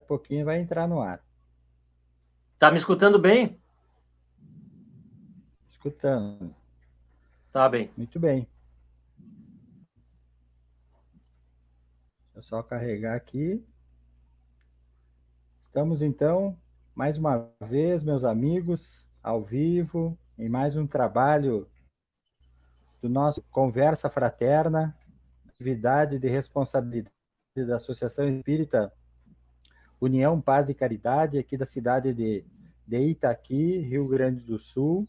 pouquinho vai entrar no ar. Tá me escutando bem? Escutando. Tá bem. Muito bem. Deixa eu só carregar aqui. Estamos, então, mais uma vez, meus amigos, ao vivo, em mais um trabalho do nosso Conversa Fraterna, atividade de responsabilidade da Associação Espírita União, Paz e Caridade, aqui da cidade de Itaqui, Rio Grande do Sul.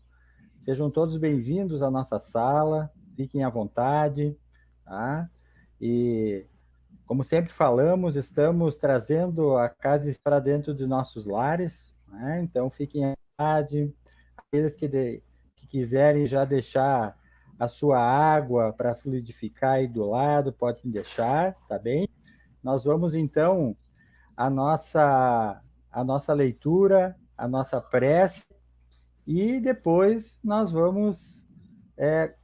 Sejam todos bem-vindos à nossa sala, fiquem à vontade, tá? E, como sempre falamos, estamos trazendo a casa para dentro de nossos lares, né? Então fiquem à vontade. Aqueles que quiserem já deixar a sua água para fluidificar aí do lado, podem deixar, tá bem? Nós vamos, então, a nossa leitura, a nossa prece, e depois nós vamos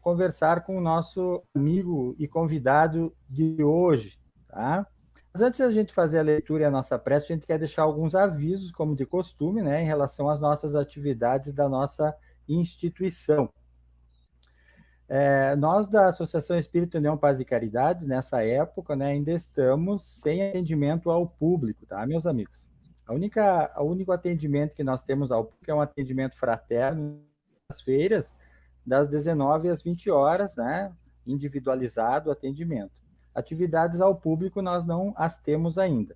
conversar com o nosso amigo e convidado de hoje, tá? Mas antes da gente fazer a leitura e a nossa prece, a gente quer deixar alguns avisos, como de costume, né, em relação às nossas atividades da nossa instituição. Nós, da Associação Espírita União, Paz e Caridade, nessa época, né, ainda estamos sem atendimento ao público, tá, meus amigos? O único atendimento que nós temos ao público é um atendimento fraterno nas feiras, das 19 às 20 horas, né, individualizado o atendimento. Atividades ao público nós não as temos ainda.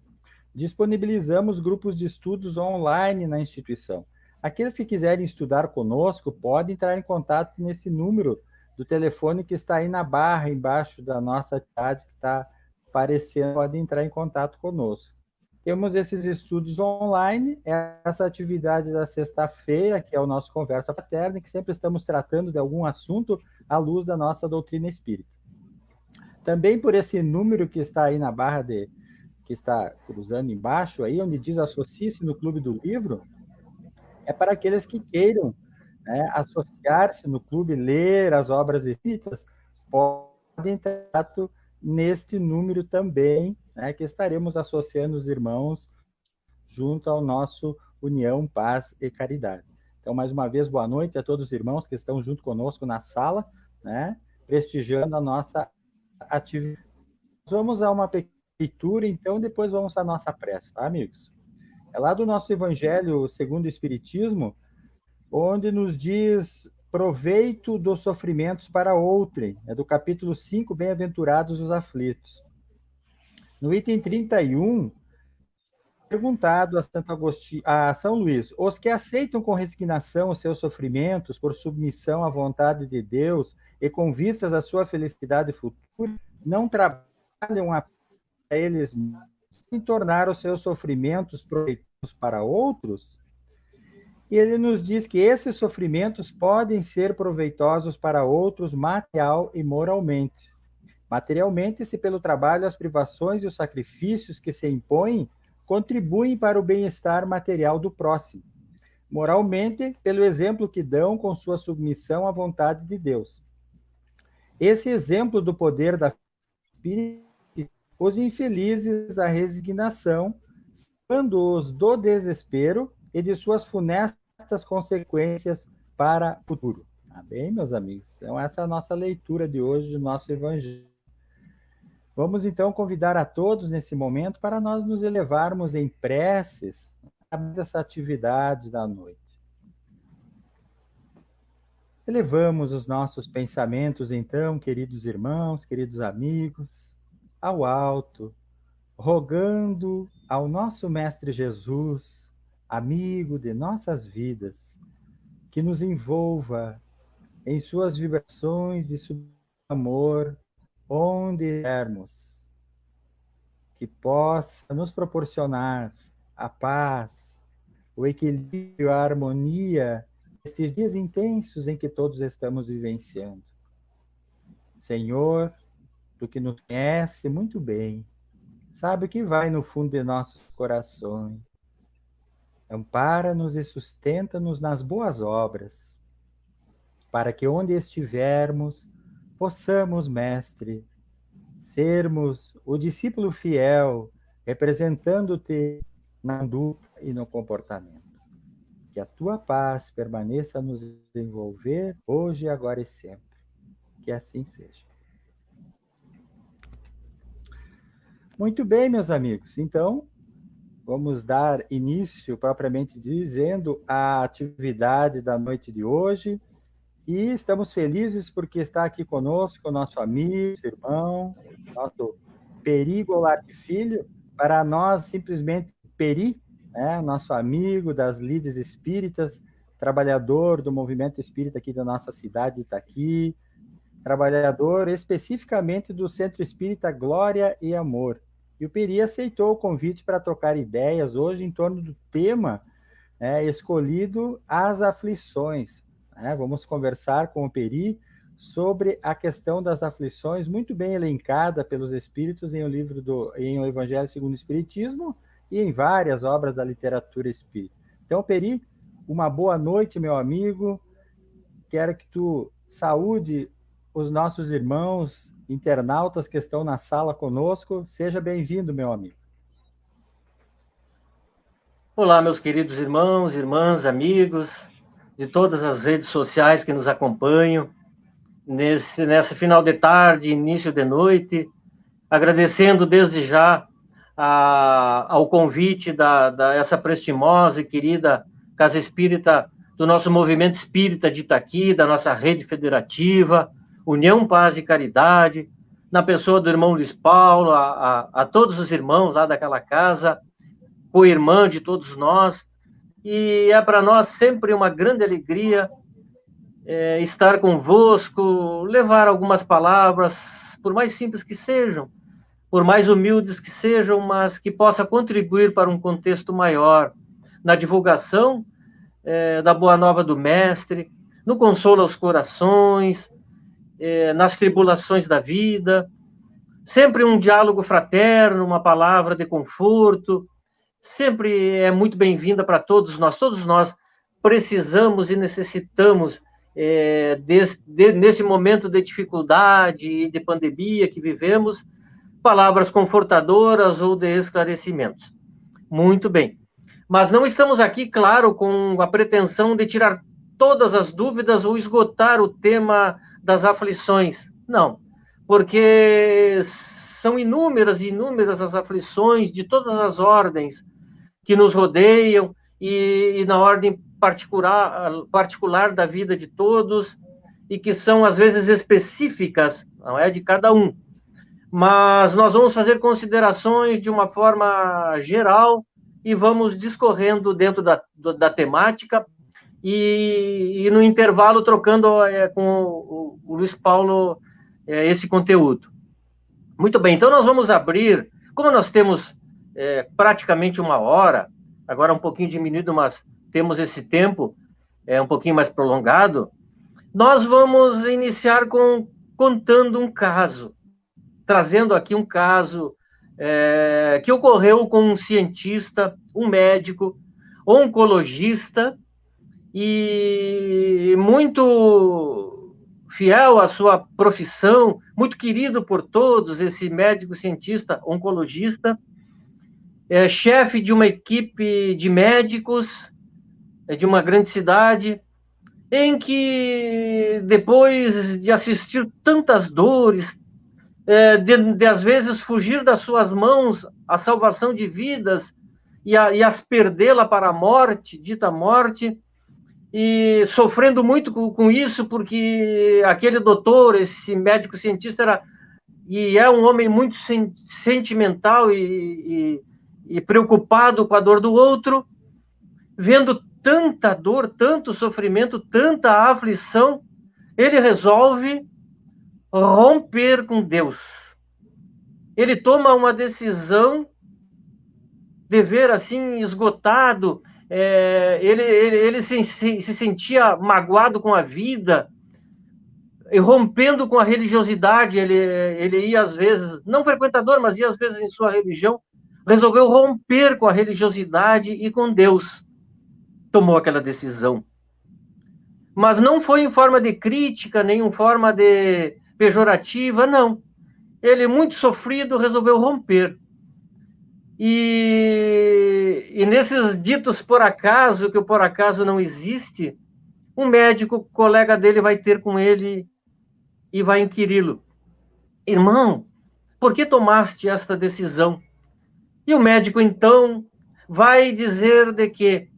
Disponibilizamos grupos de estudos online na instituição. Aqueles que quiserem estudar conosco podem entrar em contato nesse número do telefone que está aí na barra embaixo da nossa atividade que está aparecendo, podem entrar em contato conosco. Temos esses estudos online, essa atividade da sexta-feira, que é o nosso Conversa Fraterna, que sempre estamos tratando de algum assunto à luz da nossa doutrina espírita. Também por esse número que está aí na barra que está cruzando embaixo, aí onde diz associe-se no Clube do Livro, é para aqueles que queiram, né, associar-se no clube, ler as obras espíritas, podem entrar neste número também, né, que estaremos associando os irmãos junto ao nosso União, Paz e Caridade. Então, mais uma vez, boa noite a todos os irmãos que estão junto conosco na sala, né, prestigiando a nossa atividade. Vamos a uma leitura, então, depois vamos à nossa prece, tá, amigos? É lá do nosso Evangelho segundo o Espiritismo, onde nos diz proveito dos sofrimentos para outrem. É do capítulo 5, Bem-aventurados os aflitos. No item 31, perguntado a Santo Agostinho, a São Luís, os que aceitam com resignação os seus sofrimentos por submissão à vontade de Deus e com vistas à sua felicidade futura, não trabalham a eles em tornar os seus sofrimentos proveitosos para outros? E ele nos diz que esses sofrimentos podem ser proveitosos para outros material e moralmente. Materialmente, se pelo trabalho, as privações e os sacrifícios que se impõem contribuem para o bem-estar material do próximo. Moralmente, pelo exemplo que dão com sua submissão à vontade de Deus. Esse exemplo do poder da espírito, os infelizes à resignação, salvando-os do desespero e de suas funestas consequências para o futuro. Tá bem, meus amigos? Então, essa é a nossa leitura de hoje do nosso Evangelho. Vamos, então, convidar a todos nesse momento para nós nos elevarmos em preces essa atividade da noite. Elevamos os nossos pensamentos, então, queridos irmãos, queridos amigos, ao alto, rogando ao nosso Mestre Jesus, amigo de nossas vidas, que nos envolva em suas vibrações de amor, onde estivermos, que possa nos proporcionar a paz, o equilíbrio, a harmonia, estes dias intensos em que todos estamos vivenciando. Senhor, tu que nos conhece muito bem, sabe o que vai no fundo de nossos corações. Ampara-nos e sustenta-nos nas boas obras, para que onde estivermos, possamos, Mestre, sermos o discípulo fiel, representando-te na conduta e no comportamento. Que a tua paz permaneça a nos envolver hoje, agora e sempre. Que assim seja. Muito bem, meus amigos. Então, vamos dar início, propriamente dizendo, à atividade da noite de hoje. E estamos felizes porque está aqui conosco o nosso amigo, irmão, nosso Peri Goulart Filho, para nós simplesmente Peri, né? Nosso amigo das lides espíritas, trabalhador do movimento espírita aqui da nossa cidade de Itaqui, trabalhador especificamente do Centro Espírita Glória e Amor. E o Peri aceitou o convite para trocar ideias hoje em torno do tema escolhido, as aflições. Vamos conversar com o Peri sobre a questão das aflições, muito bem elencada pelos Espíritos em o Evangelho segundo o Espiritismo e em várias obras da literatura espírita. Então, Peri, uma boa noite, meu amigo. Quero que tu saúde os nossos irmãos internautas que estão na sala conosco. Seja bem-vindo, meu amigo. Olá, meus queridos irmãos, irmãs, amigos de todas as redes sociais que nos acompanham nesse final de tarde, início de noite, agradecendo desde já ao convite da essa prestimosa e querida Casa Espírita do nosso movimento espírita de Itaqui, da nossa rede federativa, União, Paz e Caridade, na pessoa do irmão Luiz Paulo, a todos os irmãos lá daquela casa, co-irmã de todos nós, e é para nós sempre uma grande alegria estar convosco, levar algumas palavras, por mais simples que sejam, por mais humildes que sejam, mas que possa contribuir para um contexto maior, na divulgação da Boa Nova do Mestre, no consolo aos corações, nas tribulações da vida, sempre um diálogo fraterno, uma palavra de conforto, sempre é muito bem-vinda para todos nós. Todos nós precisamos e necessitamos, nesse momento de dificuldade e de pandemia que vivemos, palavras confortadoras ou de esclarecimentos. Muito bem. Mas não estamos aqui, claro, com a pretensão de tirar todas as dúvidas ou esgotar o tema das aflições. Não, porque são inúmeras e inúmeras as aflições de todas as ordens que nos rodeiam e na ordem particular da vida de todos e que são, às vezes, específicas, não é, de cada um. Mas nós vamos fazer considerações de uma forma geral e vamos discorrendo dentro da temática e no intervalo trocando com o Luiz Paulo esse conteúdo. Muito bem, então nós vamos abrir, como nós temos praticamente uma hora, agora um pouquinho diminuído, mas temos esse tempo um pouquinho mais prolongado, nós vamos iniciar contando um caso, trazendo aqui um caso que ocorreu com um cientista, um médico, oncologista, e muito fiel à sua profissão, muito querido por todos, esse médico, cientista, oncologista, chefe de uma equipe de médicos de uma grande cidade, em que, depois de assistir tantas dores, de às vezes fugir das suas mãos a salvação de vidas e as perdê-la para a morte, dita morte, e sofrendo muito com isso, porque aquele doutor, esse médico cientista, é um homem muito sentimental e preocupado com a dor do outro, vendo tanta dor, tanto sofrimento, tanta aflição, ele resolve romper com Deus. Ele toma uma decisão de ver assim esgotado, ele se sentia magoado com a vida, e rompendo com a religiosidade, ele ia às vezes, não frequentador, mas ia às vezes em sua religião, resolveu romper com a religiosidade e com Deus. Tomou aquela decisão. Mas não foi em forma de crítica, nem em forma de pejorativa, não. Ele, muito sofrido, resolveu romper. E E nesses ditos por acaso, que o por acaso não existe, um médico, colega dele, vai ter com ele e vai inquiri-lo: irmão, por que tomaste esta decisão? E o médico, então, vai dizer de que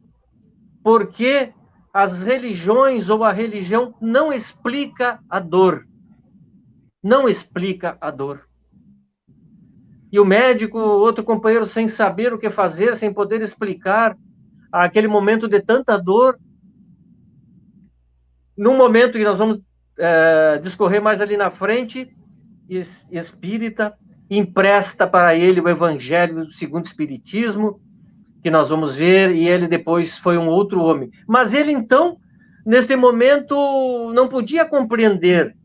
porque as religiões ou a religião não explica a dor. Não explica a dor. E o médico, outro companheiro, sem saber o que fazer, sem poder explicar aquele momento de tanta dor, num momento que nós vamos discorrer mais ali na frente, espírita empresta para ele o Evangelho segundo o Espiritismo, que nós vamos ver, e ele depois foi um outro homem. Mas ele, então, neste momento, não podia compreender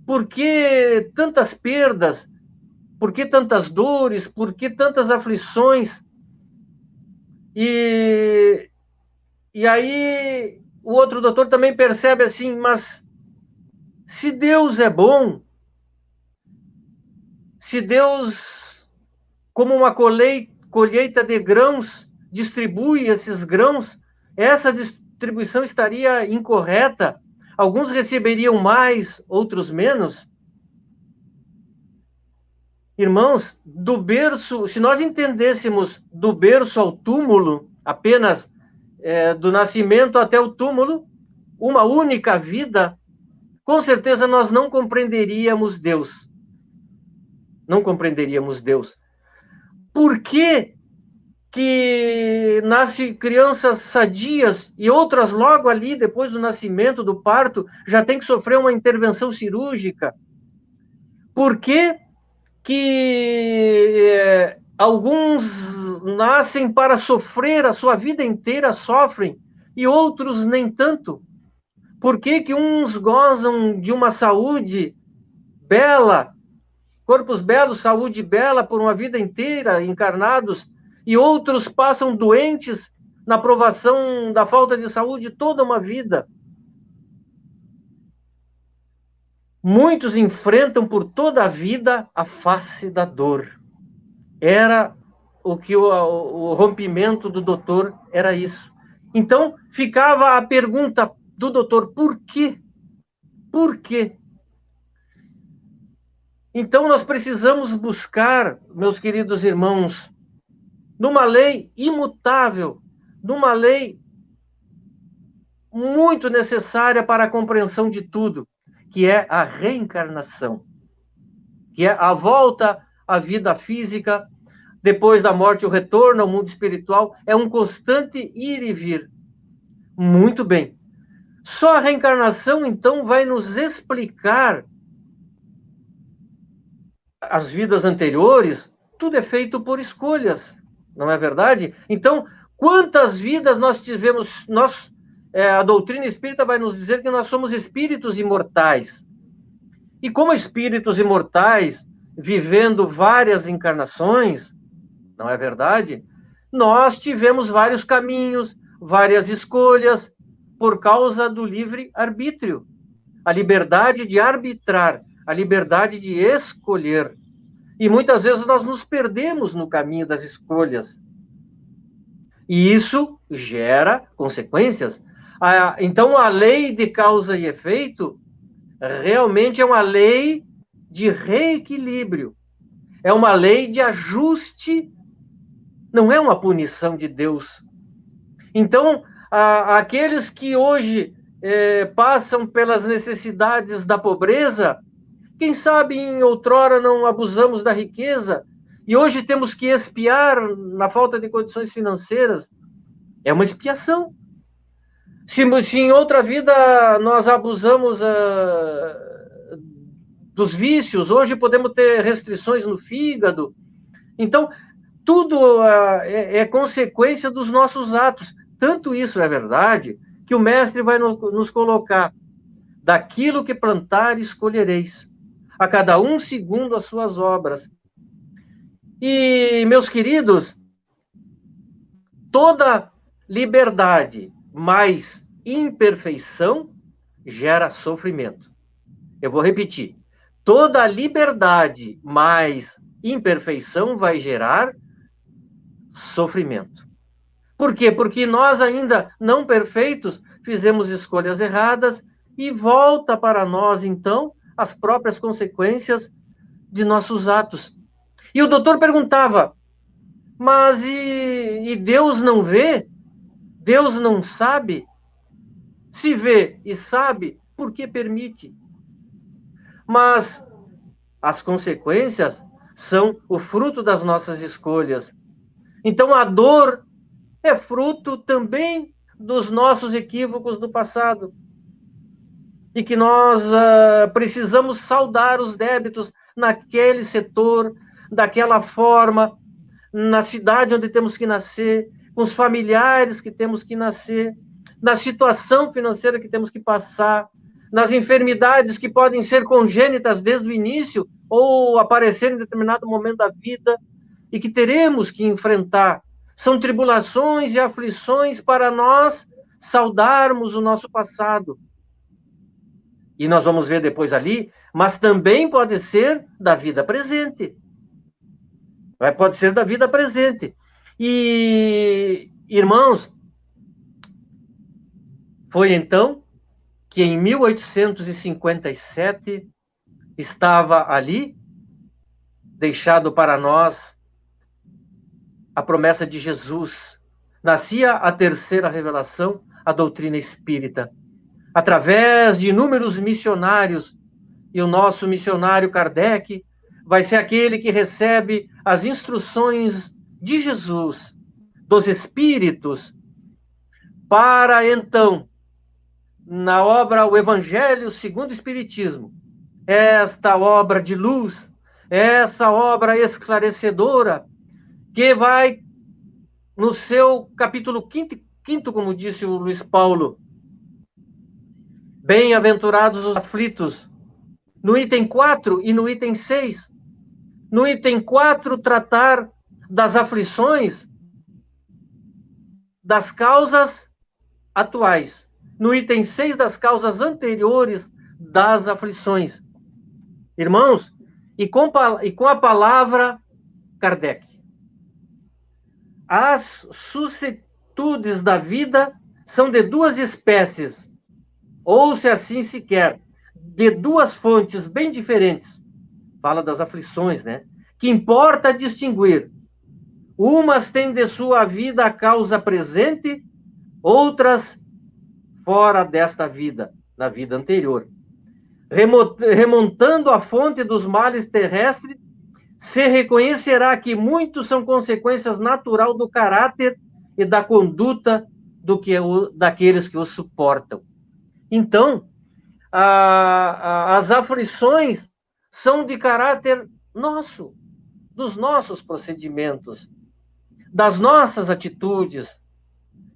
por que tantas perdas, por que tantas dores, por que tantas aflições. E aí o outro doutor também percebe assim: mas se Deus é bom, se Deus, como uma colheita de grãos, distribui esses grãos, essa distribuição estaria incorreta? Alguns receberiam mais, outros menos? Irmãos, do berço, se nós entendêssemos do berço ao túmulo, apenas do nascimento até o túmulo, uma única vida, com certeza nós não compreenderíamos Deus. Não compreenderíamos Deus. Por que nasce crianças sadias e outras logo ali, depois do nascimento, do parto, já tem que sofrer uma intervenção cirúrgica? Por que alguns nascem para sofrer, a sua vida inteira sofrem, e outros nem tanto? Por que uns gozam de uma saúde bela, corpos belos, saúde bela por uma vida inteira encarnados, e outros passam doentes na provação da falta de saúde toda uma vida? Muitos enfrentam por toda a vida a face da dor. Era o que o rompimento do doutor era isso. Então, ficava a pergunta do doutor: por quê? Por quê? Então, nós precisamos buscar, meus queridos irmãos, numa lei imutável, numa lei muito necessária para a compreensão de tudo, que é a reencarnação, que é a volta à vida física, depois da morte o retorno ao mundo espiritual, é um constante ir e vir. Muito bem. Só a reencarnação, então, vai nos explicar as vidas anteriores. Tudo é feito por escolhas, não é verdade? Então, quantas vidas nós tivemos? A doutrina espírita vai nos dizer que nós somos espíritos imortais. E como espíritos imortais, vivendo várias encarnações, não é verdade? Nós tivemos vários caminhos, várias escolhas, por causa do livre-arbítrio. A liberdade de arbitrar, a liberdade de escolher. E muitas vezes nós nos perdemos no caminho das escolhas. E isso gera consequências. Então, a lei de causa e efeito realmente é uma lei de reequilíbrio. É uma lei de ajuste, não é uma punição de Deus. Então, aqueles que hoje passam pelas necessidades da pobreza, quem sabe em outrora não abusamos da riqueza, e hoje temos que expiar na falta de condições financeiras. É uma expiação. Se em outra vida nós abusamos dos vícios, hoje podemos ter restrições no fígado. Então, tudo é consequência dos nossos atos. Tanto isso é verdade, que o mestre vai nos colocar: daquilo que plantares, colhereis, a cada um segundo as suas obras. E, meus queridos, toda liberdade mais imperfeição gera sofrimento. Eu vou repetir: toda liberdade mais imperfeição vai gerar sofrimento. Por quê? Porque nós ainda não perfeitos fizemos escolhas erradas e volta para nós, então, as próprias consequências de nossos atos. E o doutor perguntava, mas e Deus não vê? Deus não sabe? Se vê e sabe, por que permite? Mas as consequências são o fruto das nossas escolhas. Então a dor é fruto também dos nossos equívocos do passado. E que nós precisamos saldar os débitos naquele setor, daquela forma, na cidade onde temos que nascer, com os familiares que temos que nascer, na situação financeira que temos que passar, nas enfermidades que podem ser congênitas desde o início ou aparecer em determinado momento da vida e que teremos que enfrentar. São tribulações e aflições para nós saudarmos o nosso passado. E nós vamos ver depois ali, mas também pode ser da vida presente. Pode ser da vida presente. E, irmãos, foi então que em 1857 estava ali, deixado para nós, a promessa de Jesus. Nascia a terceira revelação, a doutrina espírita. Através de inúmeros missionários, e o nosso missionário Kardec vai ser aquele que recebe as instruções de Jesus, dos Espíritos, para então, na obra O Evangelho segundo o Espiritismo, esta obra de luz, essa obra esclarecedora, que vai, no seu capítulo 5, como disse o Luiz Paulo, bem-aventurados os aflitos, no item 4 e no item 6. No item 4, tratar das aflições, das causas atuais. No item 6, das causas anteriores das aflições. Irmãos, e com a palavra Kardec. As suscitudes da vida são de duas espécies, ou se assim se quer, de duas fontes bem diferentes. Fala das aflições, né? Que importa distinguir. Umas têm de sua vida a causa presente, outras fora desta vida, na vida anterior. Remontando a fonte dos males terrestres, se reconhecerá que muitos são consequências natural do caráter e da conduta daqueles que os suportam. Então, as aflições são de caráter nosso, dos nossos procedimentos, das nossas atitudes,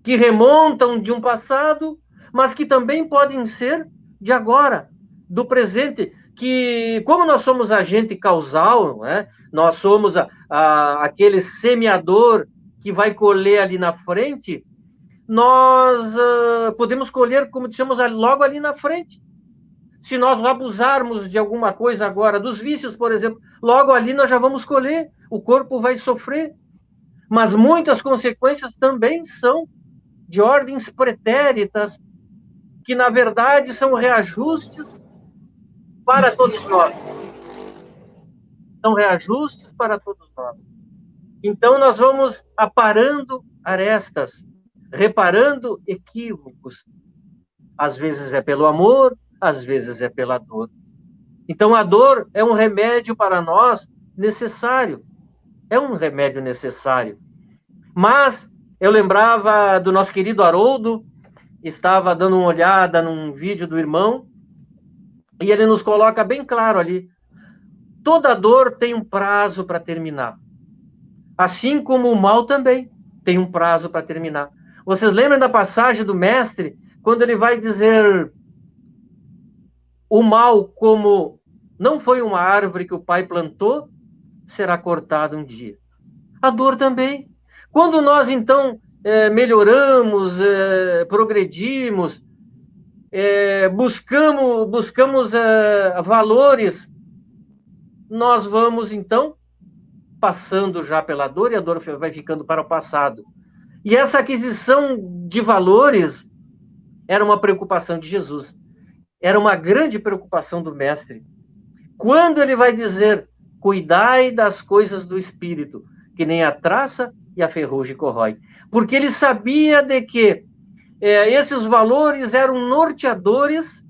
que remontam de um passado, mas que também podem ser de agora, do presente, que, como nós somos agente causal, né, nós somos aquele semeador que vai colher ali na frente, nós podemos colher, como dissemos, logo ali na frente. Se nós abusarmos de alguma coisa agora, dos vícios, por exemplo, logo ali nós já vamos colher, o corpo vai sofrer. Mas muitas consequências também são de ordens pretéritas, que na verdade são reajustes para todos nós. São reajustes para todos nós. Então nós vamos aparando arestas, reparando equívocos. Às vezes é pelo amor, às vezes é pela dor. Então a dor é um remédio para nós necessário. É um remédio necessário. Mas eu lembrava do nosso querido Haroldo, estava dando uma olhada num vídeo do irmão, e ele nos coloca bem claro ali. Toda dor tem um prazo para terminar. Assim como o mal também tem um prazo para terminar. Vocês lembram da passagem do mestre, quando ele vai dizer o mal, como não foi uma árvore que o pai plantou, será cortada um dia. A dor também. Quando nós, então, melhoramos, progredimos, buscamos valores, nós vamos, então, passando já pela dor, e a dor vai ficando para o passado. E essa aquisição de valores era uma preocupação de Jesus. Era uma grande preocupação do Mestre. Quando ele vai dizer, cuidai das coisas do Espírito, que nem a traça e a ferrugem corrói. Porque ele sabia de que esses valores eram norteadores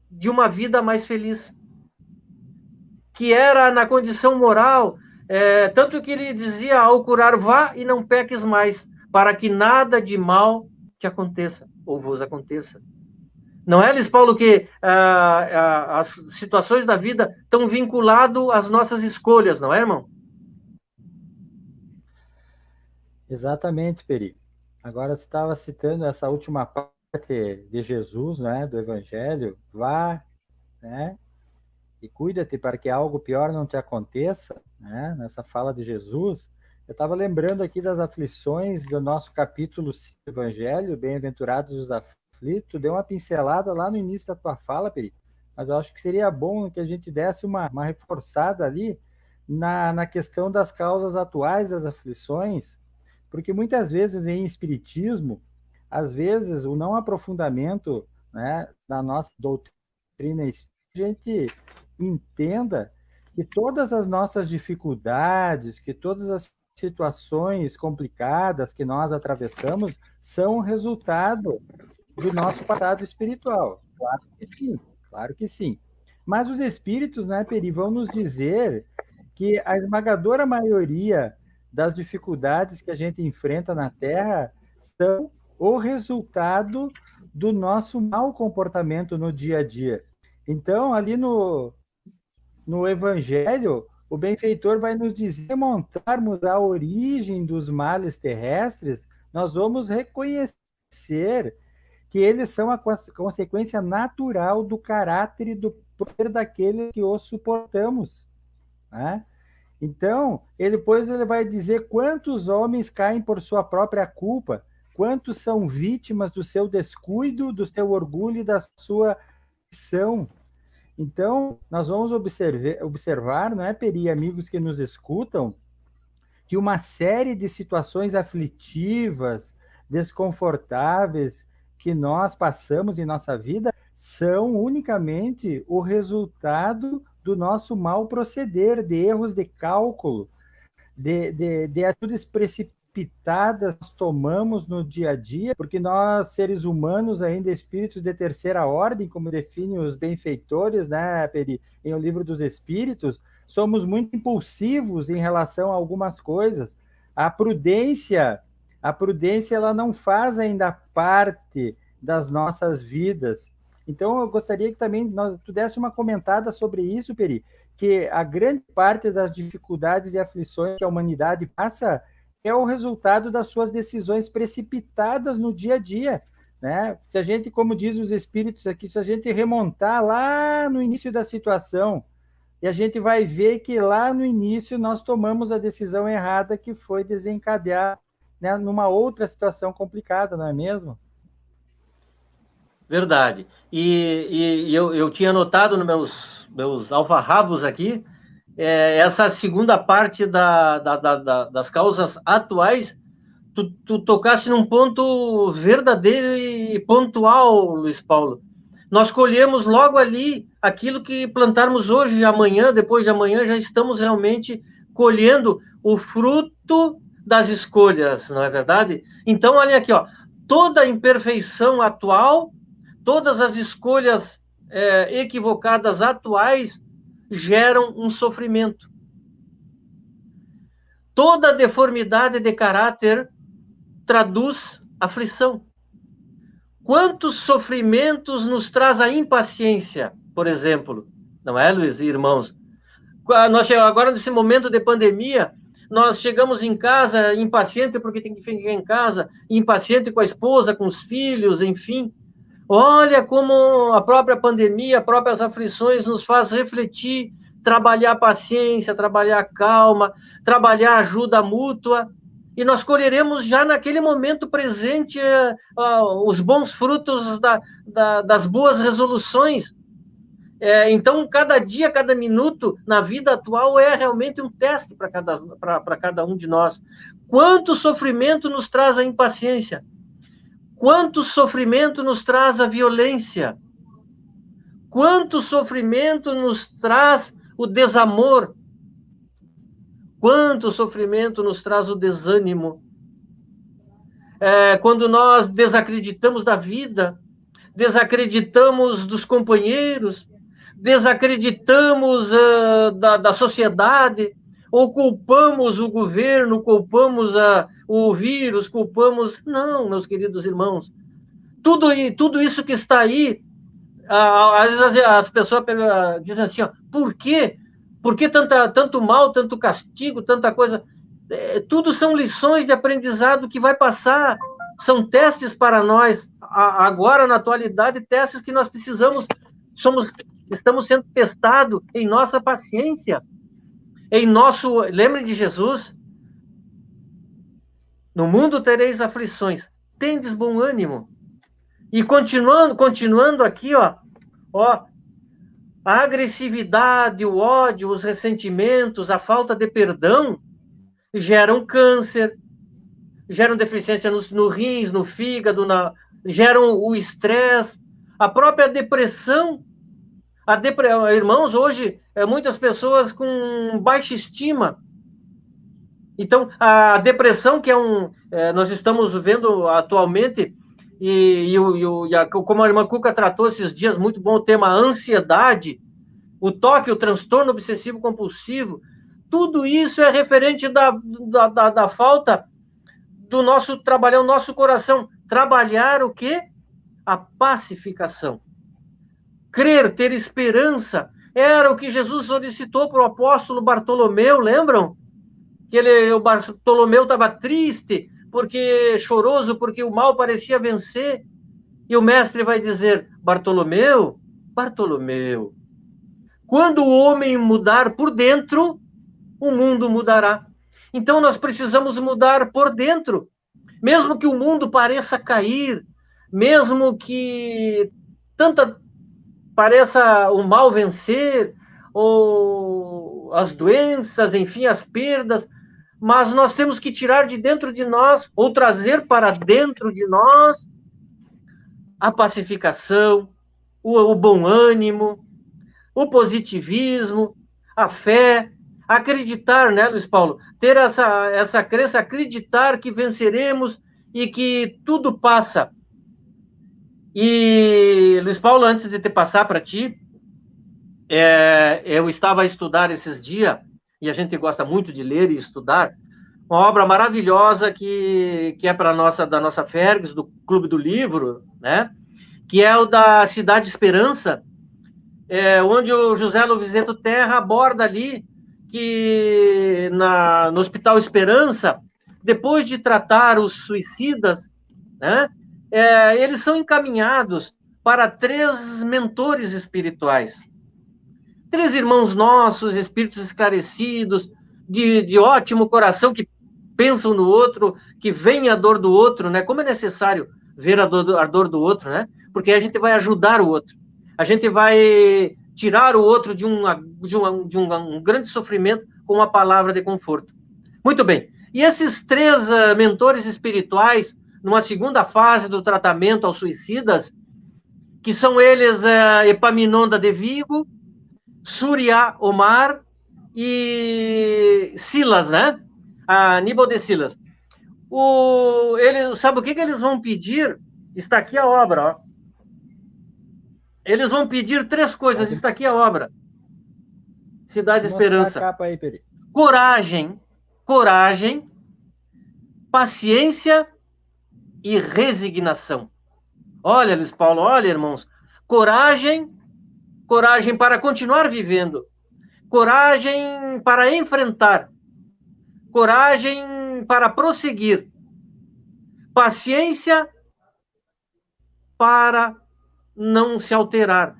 de uma vida mais feliz. Que era na condição moral, tanto que ele dizia, ao curar, vá e não peques mais, para que nada de mal te aconteça, ou vos aconteça. Não é, Luiz Paulo, que as situações da vida estão vinculadas às nossas escolhas, não é, irmão? Exatamente, Peri. Agora você estava citando essa última parte de Jesus, né, do Evangelho, vá, né, e cuida-te para que algo pior não te aconteça, né, nessa fala de Jesus. Eu estava lembrando aqui das aflições do nosso capítulo 5 do Evangelho, bem-aventurados os aflitos, deu uma pincelada lá no início da tua fala, Peri, mas eu acho que seria bom que a gente desse uma reforçada ali na questão das causas atuais das aflições, porque muitas vezes em espiritismo, às vezes o não aprofundamento, né, da nossa doutrina espírita, a gente entenda que todas as nossas dificuldades, que todas as situações complicadas que nós atravessamos são resultado do nosso passado espiritual. Claro que sim, claro que sim. Mas os espíritos, né, Peri, vão nos dizer que a esmagadora maioria das dificuldades que a gente enfrenta na Terra são o resultado do nosso mau comportamento no dia a dia. Então, ali no Evangelho, o benfeitor vai nos dizer, montarmos a origem dos males terrestres, nós vamos reconhecer que eles são a consequência natural do caráter e do poder daquele que os suportamos, né? Então, depois ele vai dizer quantos homens caem por sua própria culpa, quantos são vítimas do seu descuido, do seu orgulho e da sua ambição. Então, nós vamos observar, não é, Peri, amigos que nos escutam, que uma série de situações aflitivas, desconfortáveis que nós passamos em nossa vida são unicamente o resultado do nosso mau proceder, de erros de cálculo, de atitudes precipitadas que nós tomamos no dia a dia, porque nós, seres humanos, ainda espíritos de terceira ordem, como definem os benfeitores, né, Peri, em O Livro dos Espíritos, somos muito impulsivos em relação a algumas coisas. A prudência ela não faz ainda parte das nossas vidas. Então, eu gostaria que também tu desse uma comentada sobre isso, Peri, que a grande parte das dificuldades e aflições que a humanidade passa é o resultado das suas decisões precipitadas no dia a dia, né? Se a gente, como diz os espíritos aqui, se a gente remontar lá no início da situação, e a gente vai ver que lá no início nós tomamos a decisão errada, que foi desencadear, né, numa outra situação complicada, não é mesmo? Verdade. E eu tinha notado nos meus alfarrabos aqui, essa segunda parte das causas atuais, tu tocaste num ponto verdadeiro e pontual, Luiz Paulo. Nós colhemos logo ali aquilo que plantarmos hoje, amanhã, depois de amanhã, já estamos realmente colhendo o fruto das escolhas, não é verdade? Então, olha aqui, ó, toda a imperfeição atual, todas as escolhas equivocadas atuais geram um sofrimento. Toda deformidade de caráter traduz aflição. Quantos sofrimentos nos traz a impaciência, por exemplo, não é, Luiz e irmãos? Agora, nesse momento de pandemia, nós chegamos em casa impaciente porque tem que ficar em casa, impaciente com a esposa, com os filhos, enfim. Olha como a própria pandemia, as próprias aflições nos faz refletir, trabalhar a paciência, trabalhar a calma, trabalhar a ajuda mútua, e nós colheremos já naquele momento presente os bons frutos das boas resoluções. Então, cada dia, cada minuto na vida atual é realmente um teste para cada um de nós. Quanto sofrimento nos traz a impaciência? Quanto sofrimento nos traz a violência? Quanto sofrimento nos traz o desamor? Quanto sofrimento nos traz o desânimo? Quando nós desacreditamos da vida, desacreditamos dos companheiros, desacreditamos da sociedade, ou culpamos o governo, culpamos o vírus, culpamos... Não, meus queridos irmãos. Tudo isso que está aí, às vezes as pessoas dizem assim, ó, por quê? Por que tanto mal, tanto castigo, tanta coisa? Tudo são lições de aprendizado que vai passar, são testes para nós. Agora, na atualidade, testes que nós precisamos, estamos sendo testados em nossa paciência, em nosso... Lembre de Jesus, no mundo tereis aflições, tendes bom ânimo. E continuando aqui, ó, a agressividade, o ódio, os ressentimentos, a falta de perdão geram câncer, geram deficiência no rins, no fígado, geram o estresse, a própria depressão. Irmãos, hoje, muitas pessoas com baixa estima. Então, a depressão, que nós estamos vendo atualmente, como a irmã Cuca tratou esses dias, muito bom o tema ansiedade, o TOC, o transtorno obsessivo compulsivo, tudo isso é referente da falta do nosso trabalhar o nosso coração. Trabalhar o quê? A pacificação. Crer, ter esperança, era o que Jesus solicitou para o apóstolo Bartolomeu, lembram? O Bartolomeu estava triste, choroso, porque o mal parecia vencer. E o mestre vai dizer, Bartolomeu, quando o homem mudar por dentro, o mundo mudará. Então nós precisamos mudar por dentro. Mesmo que o mundo pareça cair, mesmo que pareça o mal vencer, ou as doenças, enfim, as perdas, mas nós temos que tirar de dentro de nós, ou trazer para dentro de nós, a pacificação, o bom ânimo, o positivismo, a fé, acreditar, né, Luiz Paulo? Ter essa crença, acreditar que venceremos e que tudo passa. E, Luiz Paulo, antes de te passar para ti, eu estava a estudar esses dias, e a gente gosta muito de ler e estudar, uma obra maravilhosa que é da nossa Fergs, do Clube do Livro, né? Que é o da Cidade Esperança, onde o José Loviseto Terra aborda ali que no Hospital Esperança, depois de tratar os suicidas, né, eles são encaminhados para 3 mentores espirituais. 3 irmãos nossos, espíritos esclarecidos, de ótimo coração, que pensam no outro, que veem a dor do outro, né? Como é necessário ver a dor do outro, né? Porque a gente vai ajudar o outro. A gente vai tirar o outro de um grande sofrimento com uma palavra de conforto. Muito bem. E esses 3 mentores espirituais, numa segunda fase do tratamento aos suicidas, que são eles Epaminonda de Vigo, Surya Omar e Silas, né? Aníbal de Silas. Sabe o que eles vão pedir? Está aqui a obra, ó. Eles vão pedir 3 coisas. Está aqui a obra. Cidade Esperança. A capa aí, Peri. Coragem, paciência e resignação. Olha, Luiz Paulo, olha, irmãos. Coragem para continuar vivendo. Coragem para enfrentar. Coragem para prosseguir. Paciência para não se alterar,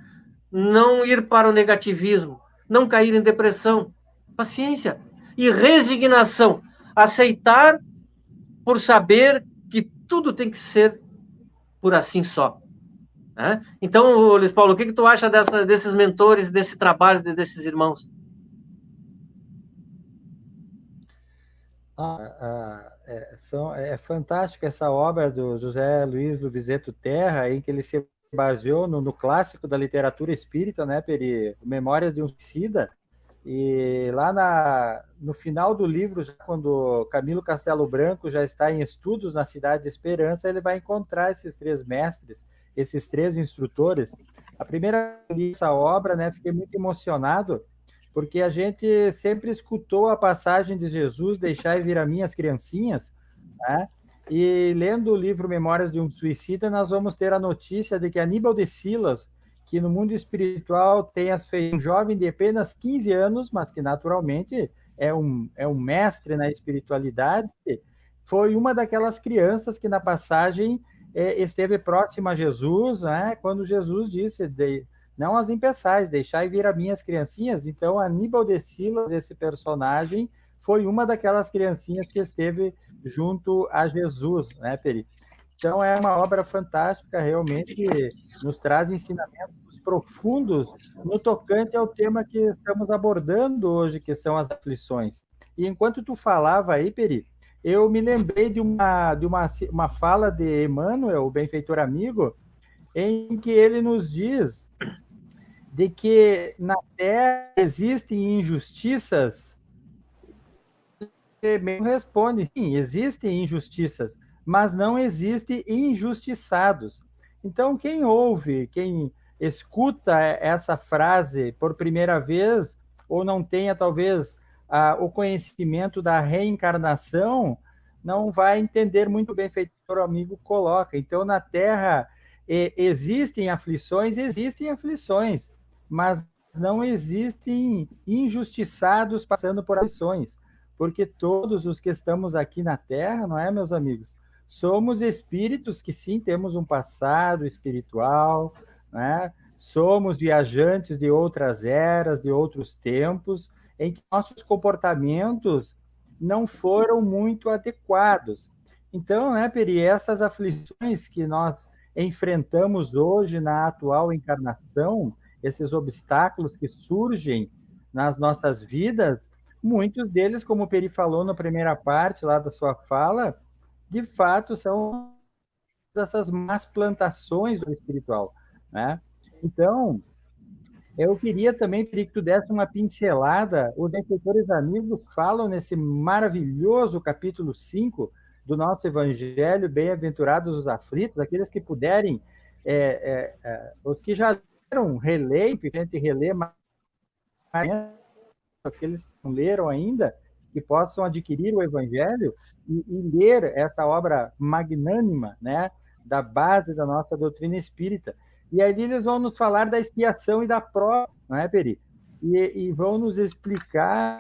não ir para o negativismo, não cair em depressão. Paciência. E resignação. Aceitar por saber que tudo tem que ser por assim só. Né? Então, Luiz Paulo, o que tu acha desses mentores, desse trabalho desses irmãos? É fantástica essa obra do José Luiz Luizeto Terra, em que ele se baseou no clássico da literatura espírita, né, Peri? Memórias de um Suicida. E lá no final do livro, já quando Camilo Castelo Branco já está em estudos na Cidade de Esperança, ele vai encontrar esses 3 mestres, esses 3 instrutores. A primeira vez que li essa obra, né, fiquei muito emocionado, porque a gente sempre escutou a passagem de Jesus, deixai vir a minhas criancinhas, né? E lendo o livro Memórias de um Suicida, nós vamos ter a notícia de que Aníbal de Silas, que no mundo espiritual tem um jovem de apenas 15 anos, mas que naturalmente é um mestre na espiritualidade, foi uma daquelas crianças que na passagem esteve próxima a Jesus, né? Quando Jesus disse, não as impeçais, deixai vir as minhas criancinhas. Então, Aníbal de Silas, esse personagem, foi uma daquelas criancinhas que esteve junto a Jesus, né, Peri? Então, é uma obra fantástica, realmente nos traz ensinamentos profundos no tocante ao tema que estamos abordando hoje, que são as aflições. E enquanto tu falava aí, Peri, eu me lembrei de uma fala de Emmanuel, o benfeitor amigo, em que ele nos diz de que na Terra existem injustiças. Ele mesmo responde, sim, existem injustiças, mas não existem injustiçados. Então, quem ouve, quem escuta essa frase por primeira vez, ou não tenha, talvez, o conhecimento da reencarnação, não vai entender muito bem, feito o amigo coloca. Então, na Terra, existem aflições, mas não existem injustiçados passando por aflições, porque todos os que estamos aqui na Terra, não é, meus amigos? Somos espíritos que sim, temos um passado espiritual, né? Somos viajantes de outras eras, de outros tempos, em que nossos comportamentos não foram muito adequados. Então, né, Peri, essas aflições que nós enfrentamos hoje na atual encarnação, esses obstáculos que surgem nas nossas vidas, muitos deles, como o Peri falou na primeira parte lá da sua fala, de fato são dessas más plantações do espiritual, né? Então, eu queria também, Peri, que tu desse uma pincelada. Os benfeitores amigos falam nesse maravilhoso capítulo 5 do nosso Evangelho, bem-aventurados os aflitos, aqueles que puderem, os que já leram, releem, porque a gente relê mais, aqueles que não leram ainda, que possam adquirir o Evangelho e ler essa obra magnânima, né, da base da nossa doutrina espírita. E aí eles vão nos falar da expiação e da prova, não é, Peri? E vão nos explicar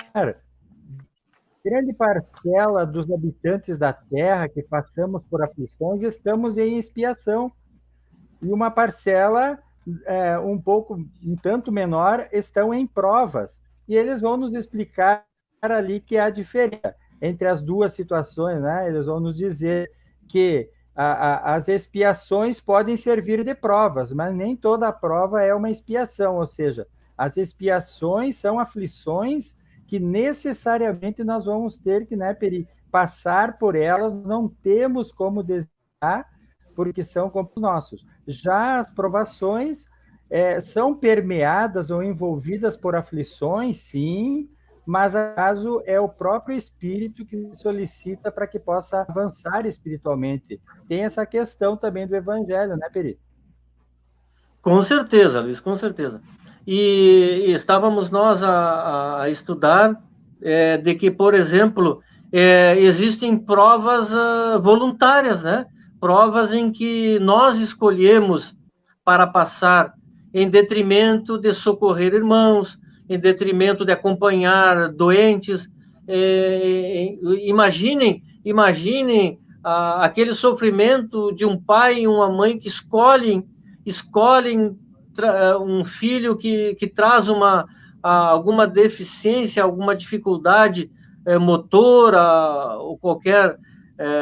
grande parcela dos habitantes da Terra que passamos por aflições estamos em expiação. E uma parcela um tanto menor estão em provas. E eles vão nos explicar ali que há diferença entre as duas situações, né? Eles vão nos dizer que as expiações podem servir de provas, mas nem toda prova é uma expiação, ou seja, as expiações são aflições que necessariamente nós vamos ter que, né, Peri, passar por elas, não temos como desviar, porque são como nossos. Já as provações são permeadas ou envolvidas por aflições, sim, mas acaso é o próprio espírito que solicita para que possa avançar espiritualmente. Tem essa questão também do Evangelho, né, Peri? Com certeza, Luiz, com certeza. E estávamos nós a estudar de que, por exemplo, existem provas voluntárias, né? Provas em que nós escolhemos para passar em detrimento de socorrer irmãos, em detrimento de acompanhar doentes. Imaginem aquele sofrimento de um pai e uma mãe que escolhem um filho que traz alguma deficiência, alguma dificuldade motora, ou qualquer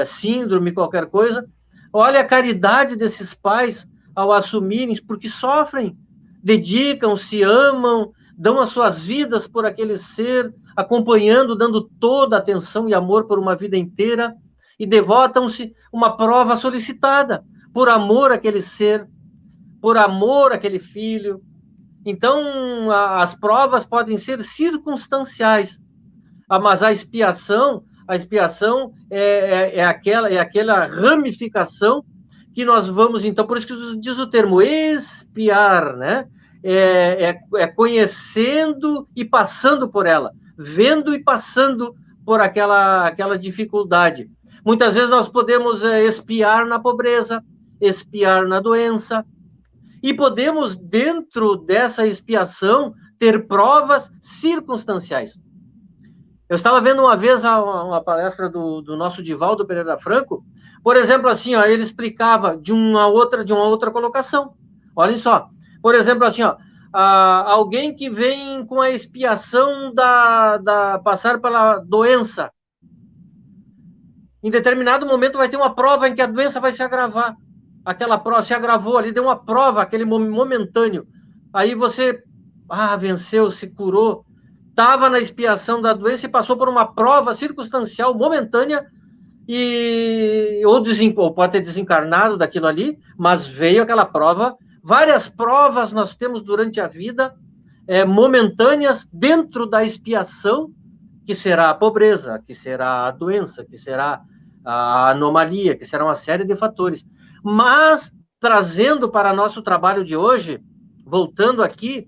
síndrome, qualquer coisa. Olha a caridade desses pais ao assumirem, porque sofrem, dedicam-se, amam, dão as suas vidas por aquele ser, acompanhando, dando toda a atenção e amor por uma vida inteira. e devotam-se uma prova solicitada, por amor àquele ser, por amor àquele filho. Então, as provas podem ser circunstanciais, mas a expiação é aquela ramificação que nós vamos, então, por isso que diz o termo expiar, né? É conhecendo e passando por ela, vendo e passando por aquela dificuldade. Muitas vezes nós podemos expiar na pobreza, expiar na doença, e podemos, dentro dessa expiação, ter provas circunstanciais. Eu estava vendo uma vez uma palestra do nosso Divaldo Pereira Franco, por exemplo, assim, ó, ele explicava de uma outra colocação. Olhem só, por exemplo, assim, ó, alguém que vem com a expiação da passar pela doença, em determinado momento vai ter uma prova em que a doença vai se agravar. Aquela prova se agravou ali, deu uma prova, aquele momentâneo. Aí você, venceu, se curou, estava na expiação da doença e passou por uma prova circunstancial, momentânea, ou pode ter desencarnado daquilo ali, mas veio aquela prova. Várias provas nós temos durante a vida, momentâneas, dentro da expiação, que será a pobreza, que será a doença, que será a anomalia, que será uma série de fatores. Mas, trazendo para nosso trabalho de hoje, voltando aqui,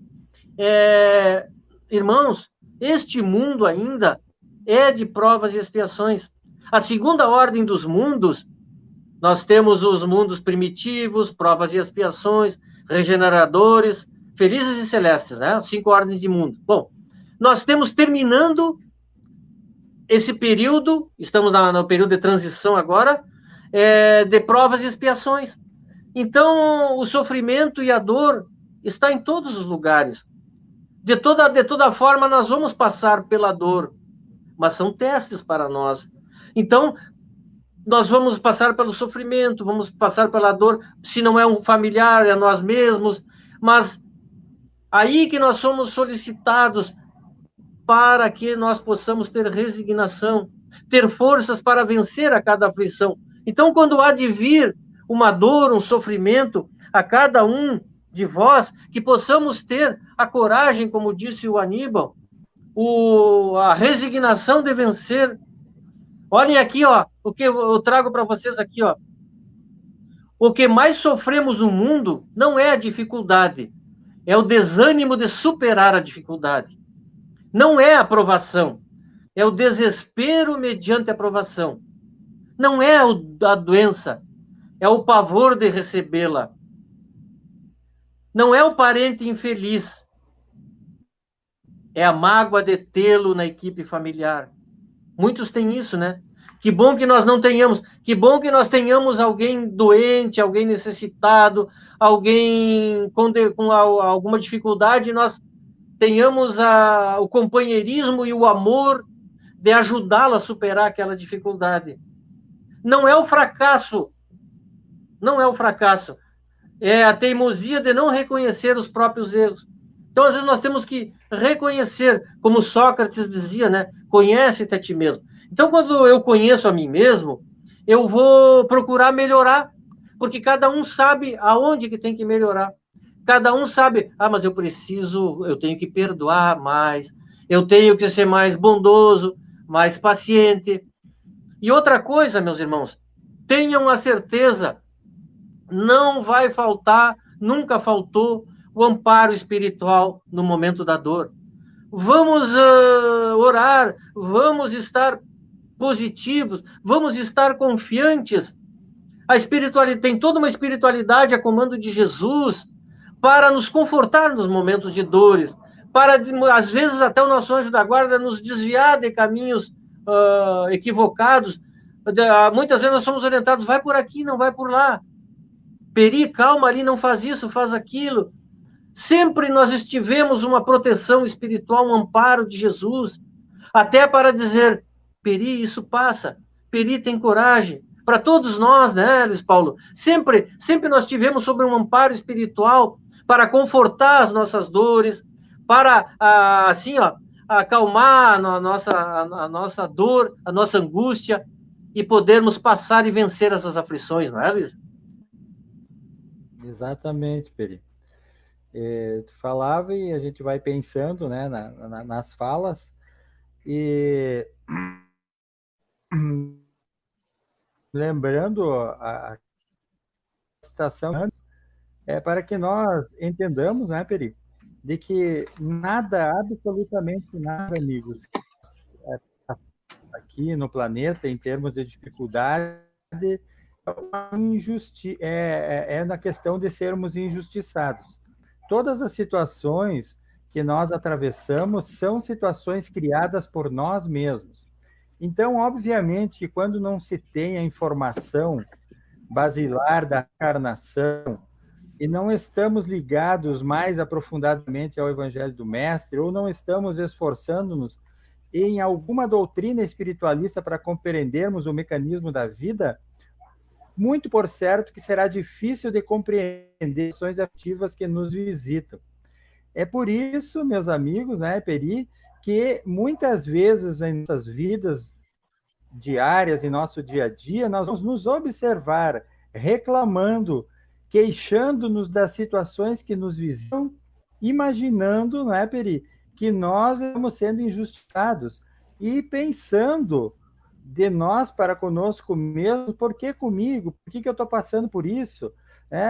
irmãos, este mundo ainda é de provas e expiações. A segunda ordem dos mundos, nós temos os mundos primitivos, provas e expiações, regeneradores, felizes e celestes, né? 5 ordens de mundo. Bom, nós temos terminando esse período, estamos no período de transição agora, de provas e expiações. Então, o sofrimento e a dor está em todos os lugares. De toda forma, nós vamos passar pela dor, mas são testes para nós. Então, nós vamos passar pelo sofrimento, vamos passar pela dor, se não é um familiar, é nós mesmos, mas aí que nós somos solicitados para que nós possamos ter resignação, ter forças para vencer a cada aflição. Então, quando há de vir uma dor, um sofrimento a cada um de vós, que possamos ter a coragem, como disse o Aníbal, a resignação de vencer. Olhem aqui, ó, o que eu trago para vocês aqui, ó. O que mais sofremos no mundo não é a dificuldade, é o desânimo de superar a dificuldade. Não é a aprovação, é o desespero mediante a aprovação. Não é a doença, é o pavor de recebê-la. Não é o parente infeliz, é a mágoa de tê-lo na equipe familiar. Muitos têm isso, né? Que bom que nós não tenhamos, que bom que nós tenhamos alguém doente, alguém necessitado, alguém com alguma dificuldade, nós tenhamos o companheirismo e o amor de ajudá-lo a superar aquela dificuldade. Não é o fracasso, é a teimosia de não reconhecer os próprios erros. Então, às vezes, nós temos que reconhecer, como Sócrates dizia, né? Conhece-te a ti mesmo. Então, quando eu conheço a mim mesmo, eu vou procurar melhorar, porque cada um sabe aonde que tem que melhorar. Cada um sabe, mas eu tenho que perdoar mais, eu tenho que ser mais bondoso, mais paciente. E outra coisa, meus irmãos, tenham a certeza, não vai faltar, nunca faltou, o amparo espiritual no momento da dor. Vamos orar, vamos estar positivos, vamos estar confiantes. A espiritualidade tem toda uma espiritualidade a comando de Jesus para nos confortar nos momentos de dores, para, às vezes, até o nosso anjo da guarda nos desviar de caminhos equivocados. Muitas vezes nós somos orientados, vai por aqui, não vai por lá. Peri, calma ali, não faz isso, faz aquilo. Sempre nós tivemos uma proteção espiritual, um amparo de Jesus, até para dizer, Peri, isso passa, Peri, tem coragem. Para todos nós, né, Luiz Paulo? Sempre nós tivemos sobre um amparo espiritual para confortar as nossas dores, para, assim, acalmar a nossa dor, a nossa angústia. e podermos passar e vencer essas aflições, não é, Luiz? Exatamente, Peri. Tu falava e a gente vai pensando, né, nas falas, e lembrando a citação para que nós entendamos, né, Peri, de que nada, absolutamente nada, amigos, aqui no planeta, em termos de dificuldade, é na questão de sermos injustiçados. Todas as situações que nós atravessamos são situações criadas por nós mesmos. Então, obviamente, que quando não se tem a informação basilar da encarnação e não estamos ligados mais aprofundadamente ao Evangelho do Mestre, ou não estamos esforçando-nos em alguma doutrina espiritualista para compreendermos o mecanismo da vida, muito por certo que será difícil de compreender as ações ativas que nos visitam. É por isso, meus amigos, né, Peri, que muitas vezes em nossas vidas diárias, em nosso dia a dia, nós vamos nos observar reclamando, queixando-nos das situações que nos visitam, imaginando, não é, Peri, que nós estamos sendo injustiçados e pensando de nós para conosco mesmo, por que comigo? Por que eu estou passando por isso?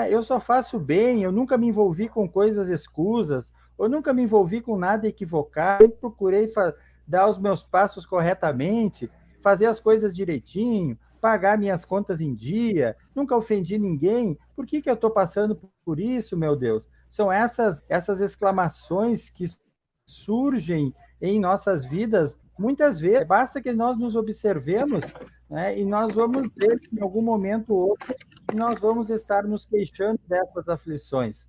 Eu só faço bem, eu nunca me envolvi com coisas escusas, eu nunca me envolvi com nada equivocado, eu procurei dar os meus passos corretamente, fazer as coisas direitinho, pagar minhas contas em dia, nunca ofendi ninguém, por que eu estou passando por isso, meu Deus? São essas exclamações que surgem em nossas vidas, muitas vezes, basta que nós nos observemos, né, e nós vamos ver que em algum momento ou outro nós vamos estar nos queixando dessas aflições.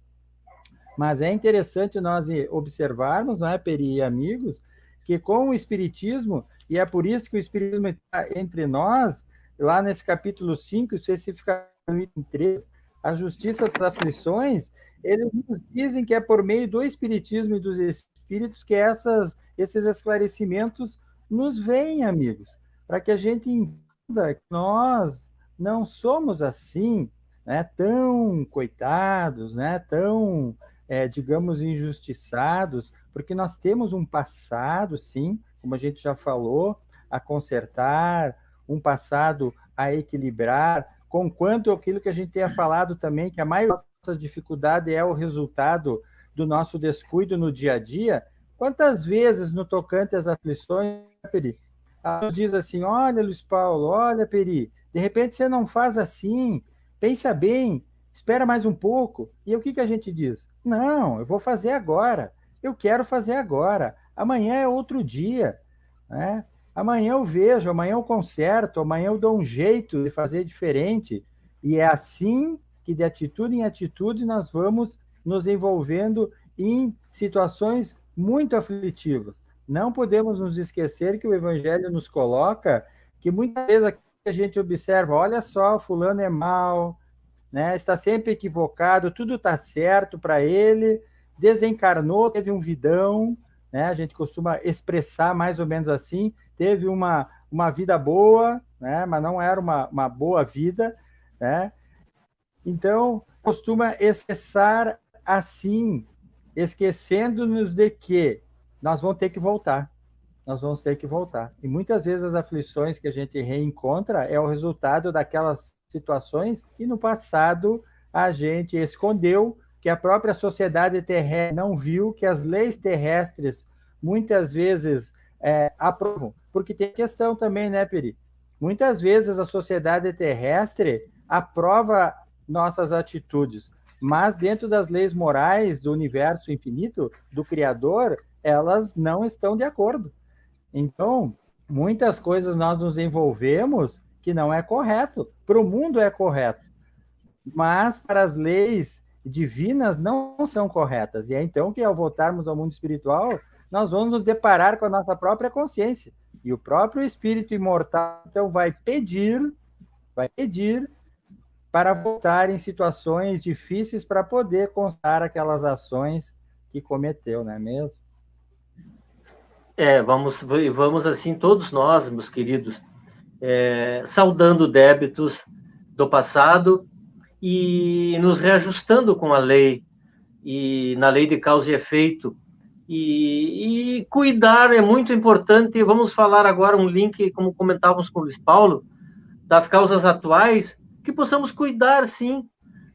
Mas é interessante nós observarmos, não é, Peri e amigos, que com o Espiritismo, e é por isso que o Espiritismo está entre nós, lá nesse capítulo 5, especificamente no item 3, a justiça das aflições, eles nos dizem que é por meio do Espiritismo e dos Espíritos que esses esclarecimentos nos vêm, amigos, para que a gente entenda que nós não somos assim, né, tão coitados, né, tão, digamos, injustiçados, porque nós temos um passado, sim, como a gente já falou, a consertar, um passado a equilibrar, conquanto aquilo que a gente tenha falado também, que a maior das dificuldades é o resultado do nosso descuido no dia a dia. Quantas vezes, no tocante às aflições, Peri, ela diz assim, olha, Luiz Paulo, olha, Peri, de repente você não faz assim, pensa bem, espera mais um pouco. E o que a gente diz? Não, eu vou fazer agora, eu quero fazer agora, amanhã é outro dia, né? Amanhã eu vejo, amanhã eu conserto, amanhã eu dou um jeito de fazer diferente. E é assim que, de atitude em atitude, nós vamos nos envolvendo em situações muito aflitivas. Não podemos nos esquecer que o Evangelho nos coloca que muitas vezes a gente observa, olha só, fulano é mau, né? Está sempre equivocado, tudo está certo para ele, desencarnou, teve um vidão, né? A gente costuma expressar mais ou menos assim, teve uma vida boa, né? Mas não era uma boa vida, né? Então, costuma expressar assim, esquecendo-nos de que nós vamos ter que voltar. Nós vamos ter que voltar. E muitas vezes as aflições que a gente reencontra é o resultado daquelas situações que no passado a gente escondeu, que a própria sociedade terrestre não viu, que as leis terrestres muitas vezes aprovam. Porque tem questão também, né, Peri? Muitas vezes a sociedade terrestre aprova nossas atitudes, mas dentro das leis morais do universo infinito, do Criador, elas não estão de acordo. Então, muitas coisas nós nos envolvemos que não é correto. Para o mundo é correto, mas para as leis divinas não são corretas. E é então que, ao voltarmos ao mundo espiritual, nós vamos nos deparar com a nossa própria consciência. E o próprio espírito imortal, então, vai pedir para voltar em situações difíceis para poder constar aquelas ações que cometeu, não é mesmo? Vamos assim, todos nós, meus queridos, saldando débitos do passado e nos reajustando com a lei, e na lei de causa e efeito. E cuidar é muito importante. Vamos falar agora um link, como comentávamos com o Luiz Paulo, das causas atuais, que possamos cuidar, sim,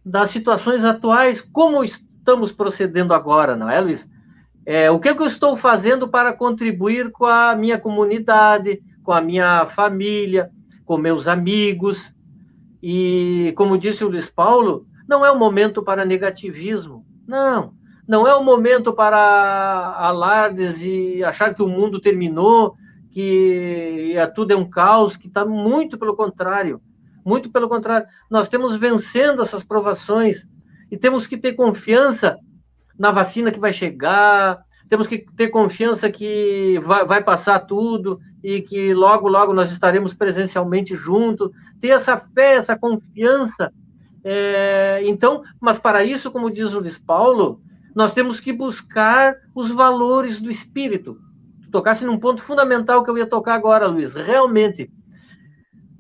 das situações atuais, como estamos procedendo agora, não é, Luiz? O que eu estou fazendo para contribuir com a minha comunidade, com a minha família, com meus amigos? E, como disse o Luiz Paulo, não é o momento para negativismo. Não é o momento para alardes e achar que o mundo terminou, que tudo é um caos, que está muito pelo contrário. Muito pelo contrário. Nós temos vencendo essas provações e temos que ter confiança na vacina que vai chegar, temos que ter confiança que vai passar tudo e que logo, logo nós estaremos presencialmente juntos, ter essa fé, essa confiança. Então, mas para isso, como diz o Luiz Paulo, nós temos que buscar os valores do Espírito. Tu tocasse num ponto fundamental que eu ia tocar agora, Luiz, realmente.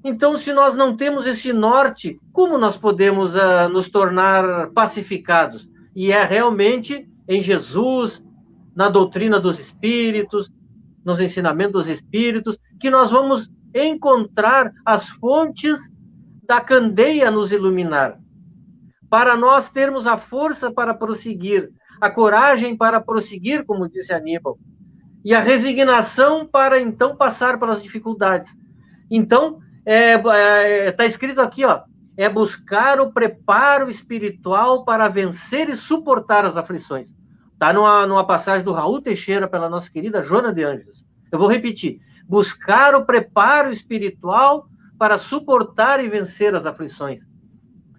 Então, se nós não temos esse norte, como nós podemos nos tornar pacificados? E é realmente em Jesus, na doutrina dos Espíritos, nos ensinamentos dos Espíritos, que nós vamos encontrar as fontes da candeia a nos iluminar, para nós termos a força para prosseguir, a coragem para prosseguir, como disse Aníbal, e a resignação para então passar pelas dificuldades. Então, está escrito aqui, ó, é buscar o preparo espiritual para vencer e suportar as aflições. Está numa passagem do Raul Teixeira, pela nossa querida Joana de Ângeles. Eu vou repetir. Buscar o preparo espiritual para suportar e vencer as aflições.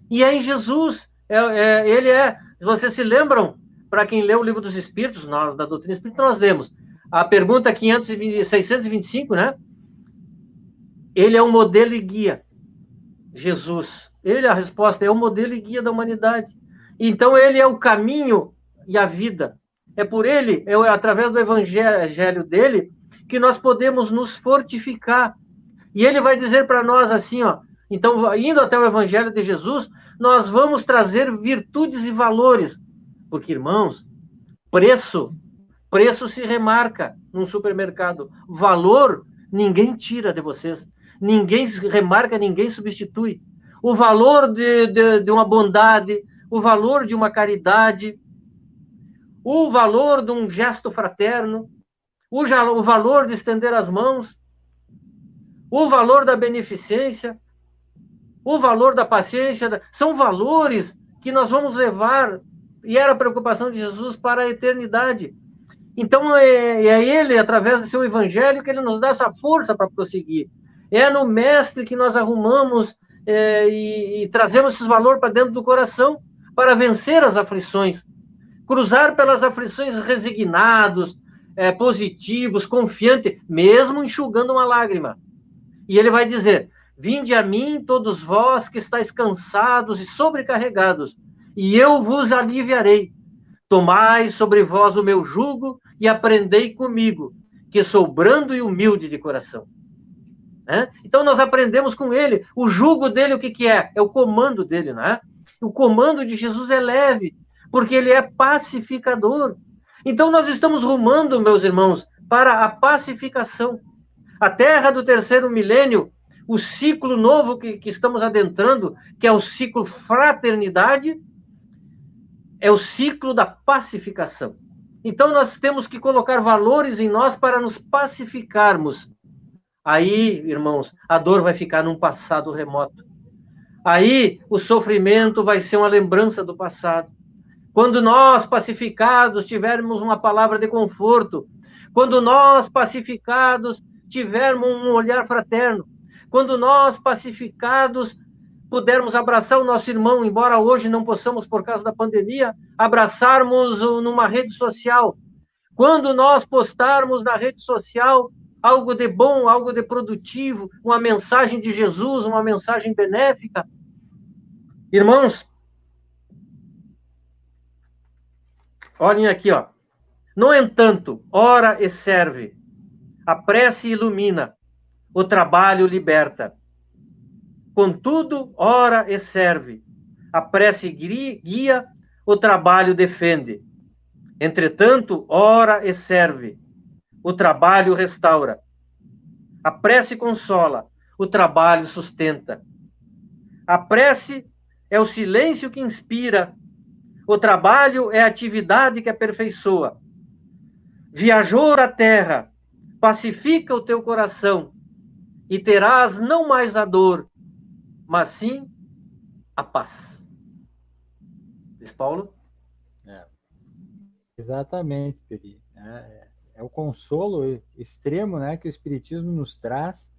E é em Jesus. Ele é... Vocês se lembram, para quem leu o Livro dos Espíritos, nós, da doutrina espírita, nós lemos. A pergunta 625, né? Ele é o modelo e guia. Jesus. Ele, a resposta, é o modelo e guia da humanidade. Então, ele é o caminho e a vida. É por ele, através do evangelho dele, que nós podemos nos fortificar. E ele vai dizer para nós assim, ó, então, indo até o evangelho de Jesus, nós vamos trazer virtudes e valores. Porque, irmãos, preço se remarca num supermercado. Valor, ninguém tira de vocês. Ninguém remarca, ninguém substitui. O valor de uma bondade, o valor de uma caridade, o valor de um gesto fraterno, o valor de estender as mãos, o valor da beneficência, o valor da paciência, são valores que nós vamos levar, e era a preocupação de Jesus para a eternidade. Então, é ele, através do seu evangelho, que ele nos dá essa força para prosseguir. É no mestre que nós arrumamos e trazemos esses valores para dentro do coração, para vencer as aflições. Cruzar pelas aflições resignados, positivos, confiantes, mesmo enxugando uma lágrima. E ele vai dizer, vinde a mim todos vós que estáis cansados e sobrecarregados, e eu vos aliviarei. Tomai sobre vós o meu jugo e aprendei comigo, que sou brando e humilde de coração. Então nós aprendemos com ele. O jugo dele, o que é? É o comando dele, não é? O comando de Jesus é leve, porque ele é pacificador. Então nós estamos rumando, meus irmãos, para a pacificação. A terra do terceiro milênio, o ciclo novo que estamos adentrando, que é o ciclo fraternidade, é o ciclo da pacificação. Então nós temos que colocar valores em nós para nos pacificarmos. Aí, irmãos, a dor vai ficar num passado remoto. Aí o sofrimento vai ser uma lembrança do passado. Quando nós, pacificados, tivermos uma palavra de conforto, quando nós, pacificados, tivermos um olhar fraterno, quando nós, pacificados, pudermos abraçar o nosso irmão, embora hoje não possamos, por causa da pandemia, abraçarmos numa rede social. Quando nós postarmos na rede social algo de bom, algo de produtivo, uma mensagem de Jesus, uma mensagem benéfica. Irmãos, olhem aqui, ó. No entanto, ora e serve, a prece ilumina, o trabalho liberta. Contudo, ora e serve. A prece guia, o trabalho defende. Entretanto, ora e serve. O trabalho restaura. A prece consola, o trabalho sustenta. A prece é o silêncio que inspira. O trabalho é a atividade que aperfeiçoa. Viajor à terra, pacifica o teu coração e terás não mais a dor, mas sim a paz. Diz Paulo? Exatamente, Peri. É o consolo extremo, né, que o Espiritismo nos traz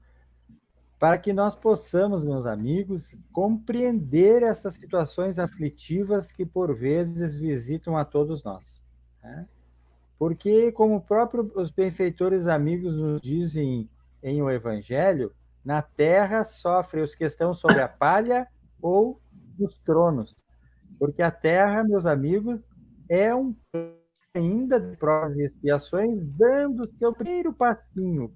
para que nós possamos, meus amigos, compreender essas situações aflitivas que por vezes visitam a todos nós, né? Porque, como os benfeitores amigos nos dizem em o Evangelho, na terra sofrem os que estão sobre a palha ou nos tronos. Porque a terra, meus amigos, é um ainda de provas e expiações, dando seu primeiro passinho,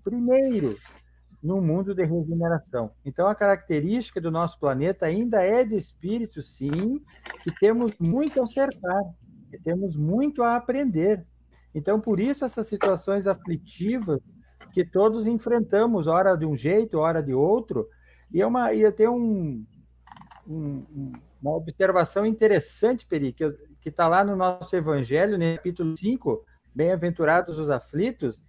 no mundo de regeneração. Então, a característica do nosso planeta ainda é de espírito, sim, que temos muito a acertar, que temos muito a aprender. Então, por isso, essas situações aflitivas que todos enfrentamos, ora de um jeito, ora de outro, e eu tenho uma observação interessante, Peri, que está lá no nosso Evangelho, no capítulo 5, Bem-aventurados os aflitos,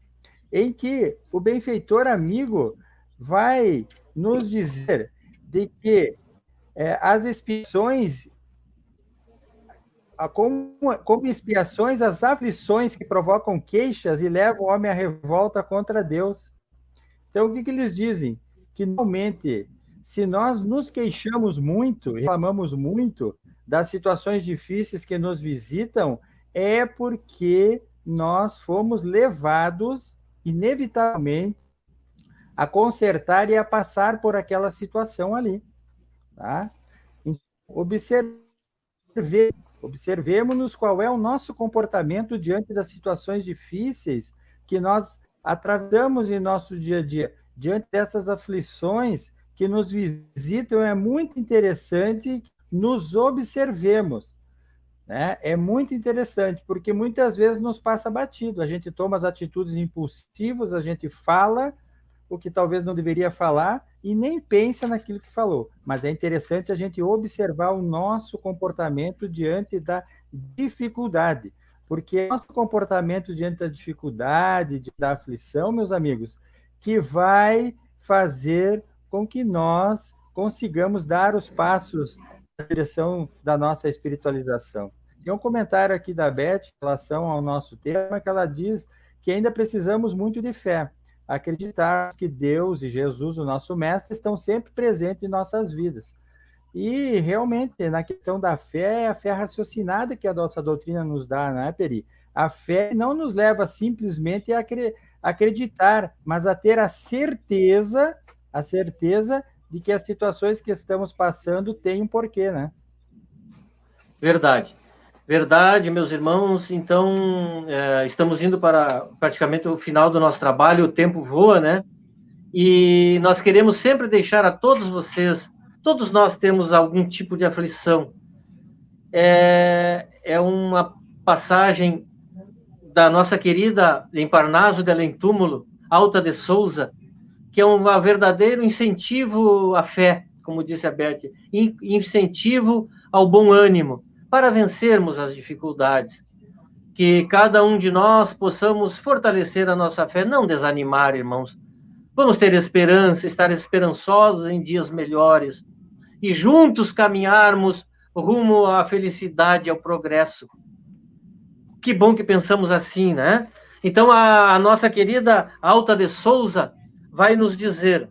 em que o benfeitor amigo vai nos dizer de que as expiações, como expiações, as aflições que provocam queixas e levam o homem à revolta contra Deus. Então, o que eles dizem? Que, normalmente, se nós nos queixamos muito, reclamamos muito das situações difíceis que nos visitam, é porque nós fomos levados, inevitavelmente, a consertar e a passar por aquela situação ali. Tá? Então, observemos qual é o nosso comportamento diante das situações difíceis que nós atravessamos em nosso dia a dia. Diante dessas aflições que nos visitam, é muito interessante que nos observemos. Né? É muito interessante, porque muitas vezes nos passa batido. A gente toma as atitudes impulsivas, a gente fala o que talvez não deveria falar e nem pensa naquilo que falou. Mas é interessante a gente observar o nosso comportamento diante da dificuldade, porque é nosso comportamento diante da dificuldade, da aflição, meus amigos, que vai fazer com que nós consigamos dar os passos na direção da nossa espiritualização. Tem um comentário aqui da Beth em relação ao nosso tema, que ela diz que ainda precisamos muito de fé. Acreditar que Deus e Jesus, o nosso mestre, estão sempre presentes em nossas vidas. E, realmente, na questão da fé, é a fé raciocinada que a nossa doutrina nos dá, não é, Peri? A fé não nos leva simplesmente a acreditar, mas a ter a certeza de que as situações que estamos passando têm um porquê, né? Verdade. Verdade, meus irmãos. Então, estamos indo para praticamente o final do nosso trabalho, o tempo voa, né? E nós queremos sempre deixar a todos vocês, todos nós temos algum tipo de aflição. É uma passagem da nossa querida em Parnaso de Além Túmulo, Alta de Souza, que é um verdadeiro incentivo à fé, como disse a Beth, incentivo ao bom ânimo, para vencermos as dificuldades. Que cada um de nós possamos fortalecer a nossa fé, não desanimar, irmãos. Vamos ter esperança, estar esperançosos em dias melhores e juntos caminharmos rumo à felicidade e ao progresso. Que bom que pensamos assim, né? Então, a nossa querida Alta de Souza vai nos dizer: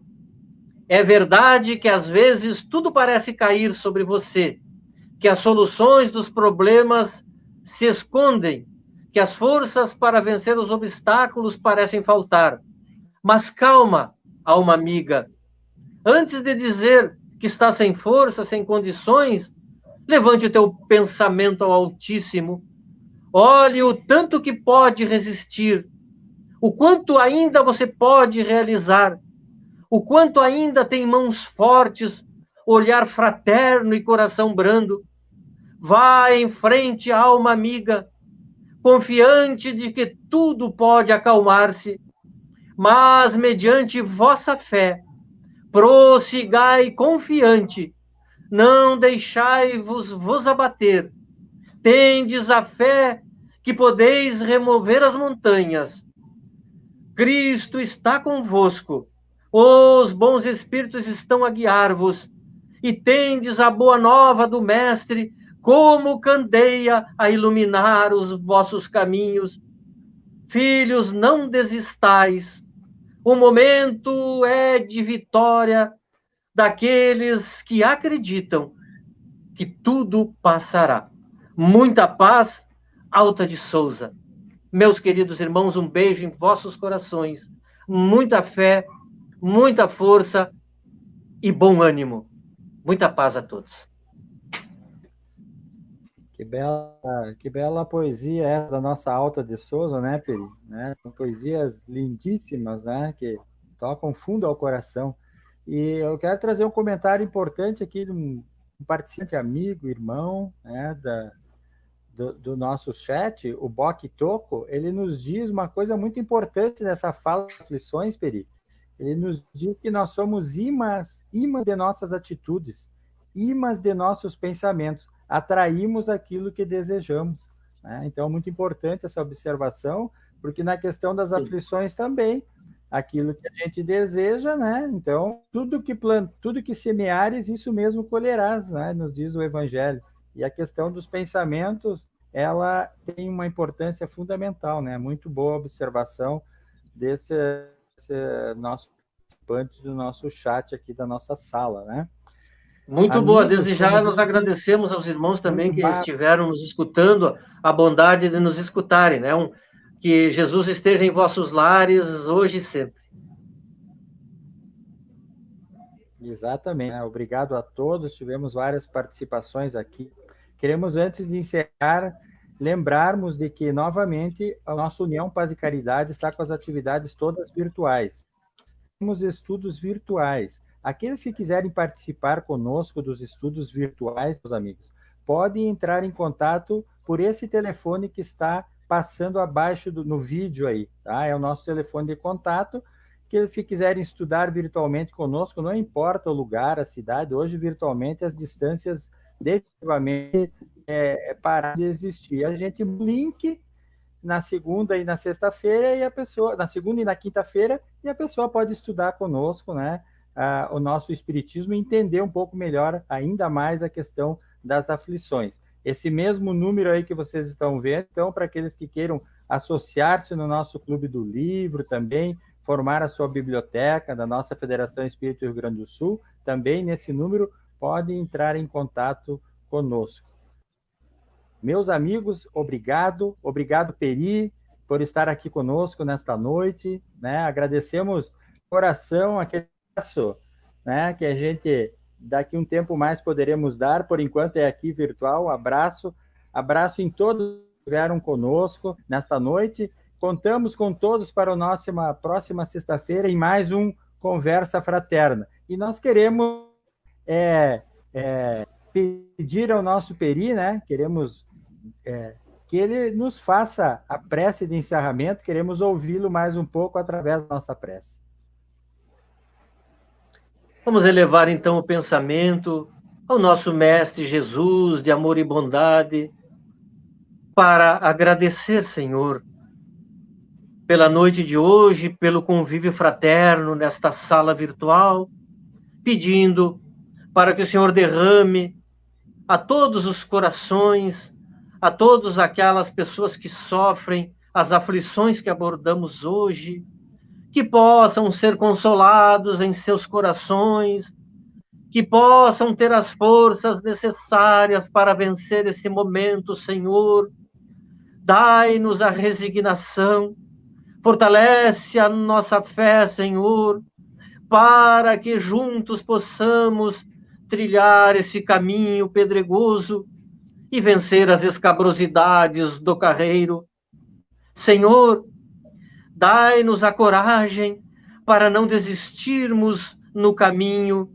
é verdade que às vezes tudo parece cair sobre você, que as soluções dos problemas se escondem, que as forças para vencer os obstáculos parecem faltar. Mas calma, alma amiga. Antes de dizer que está sem força, sem condições, levante o teu pensamento ao Altíssimo. Olhe o tanto que pode resistir, o quanto ainda você pode realizar. o quanto ainda tem mãos fortes, olhar fraterno e coração brando. Vai em frente, alma amiga, confiante de que tudo pode acalmar-se, mas mediante vossa fé, prossigai confiante, não deixai-vos abater. Tendes a fé que podeis remover as montanhas. Cristo está convosco, os bons espíritos estão a guiar-vos, e tendes a boa nova do Mestre como candeia a iluminar os vossos caminhos. Filhos, não desistais. O momento é de vitória daqueles que acreditam que tudo passará. Muita paz, Alta de Souza. Meus queridos irmãos, um beijo em vossos corações. Muita fé, muita força e bom ânimo. Muita paz a todos. Que bela poesia essa da nossa Alta de Souza, né, Peri? Né? São poesias lindíssimas, né, que tocam fundo ao coração. E eu quero trazer um comentário importante aqui de um participante amigo, irmão, né, do nosso chat, o Boque Toco. Ele nos diz uma coisa muito importante nessa fala de aflições, Peri. Ele nos diz que nós somos imãs de nossas atitudes, imãs de nossos pensamentos, atraímos aquilo que desejamos, né? Então, é muito importante essa observação, porque na questão das aflições também, aquilo que a gente deseja, né? Então, tudo que semeares, isso mesmo colherás, né? Nos diz o Evangelho. E a questão dos pensamentos, ela tem uma importância fundamental, né? Muito boa observação desse nosso participante do nosso chat aqui da nossa sala, né? Muito boa. Desde já nós agradecemos aos irmãos também que estiveram nos escutando, a bondade de nos escutarem, né? Que Jesus esteja em vossos lares hoje e sempre. Exatamente. Obrigado a todos. Tivemos várias participações aqui. Queremos, antes de encerrar, lembrarmos de que, novamente, a nossa União Paz e Caridade está com as atividades todas virtuais. Temos estudos virtuais. Aqueles que quiserem participar conosco dos estudos virtuais, meus amigos, podem entrar em contato por esse telefone que está passando abaixo no vídeo aí, tá? É o nosso telefone de contato. Aqueles que quiserem estudar virtualmente conosco, não importa o lugar, a cidade, hoje virtualmente as distâncias definitivamente pararam de existir. A gente link na segunda e na sexta-feira, e a pessoa, na segunda e na quinta-feira, e a pessoa pode estudar conosco, né, o nosso espiritismo, e entender um pouco melhor, ainda mais, a questão das aflições. Esse mesmo número aí que vocês estão vendo, então, para aqueles que queiram associar-se no nosso Clube do Livro também, formar a sua biblioteca da nossa Federação Espírita do Rio Grande do Sul, também nesse número podem entrar em contato conosco. Meus amigos, obrigado Peri, por estar aqui conosco nesta noite, né? Agradecemos de coração aquele abraço, né, que a gente daqui um tempo mais poderemos dar, por enquanto é aqui virtual. Abraço em todos que estiveram conosco nesta noite. Contamos com todos para a nossa próxima sexta-feira em mais um Conversa Fraterna. E nós queremos pedir ao nosso Peri, né? Queremos que ele nos faça a prece de encerramento. Queremos ouvi-lo mais um pouco através da nossa prece. Vamos elevar então o pensamento ao nosso Mestre Jesus, de amor e bondade, para agradecer, Senhor, pela noite de hoje, pelo convívio fraterno nesta sala virtual, pedindo para que o Senhor derrame a todos os corações, a todas aquelas pessoas que sofrem as aflições que abordamos hoje, que possam ser consolados em seus corações, que possam ter as forças necessárias para vencer esse momento, Senhor. Dai-nos a resignação, fortalece a nossa fé, Senhor, para que juntos possamos trilhar esse caminho pedregoso e vencer as escabrosidades do carreiro. Senhor, dai-nos a coragem para não desistirmos no caminho,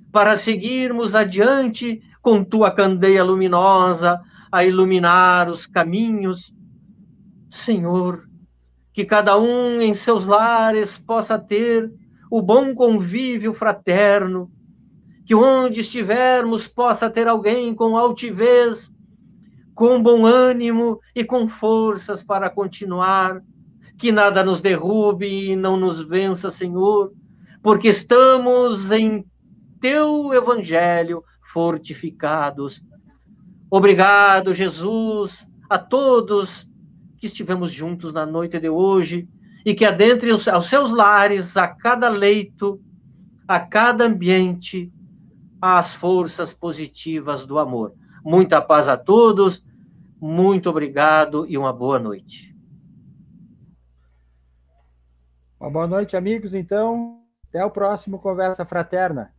para seguirmos adiante com tua candeia luminosa a iluminar os caminhos. Senhor, que cada um em seus lares possa ter o bom convívio fraterno, que onde estivermos possa ter alguém com altivez, com bom ânimo e com forças para continuar, que nada nos derrube e não nos vença, Senhor, porque estamos em teu evangelho fortificados. Obrigado, Jesus, a todos que estivemos juntos na noite de hoje e que adentrem aos seus lares, a cada leito, a cada ambiente, as forças positivas do amor. Muita paz a todos, muito obrigado e uma boa noite. Uma boa noite, amigos, então. Até o próximo Conversa Fraterna.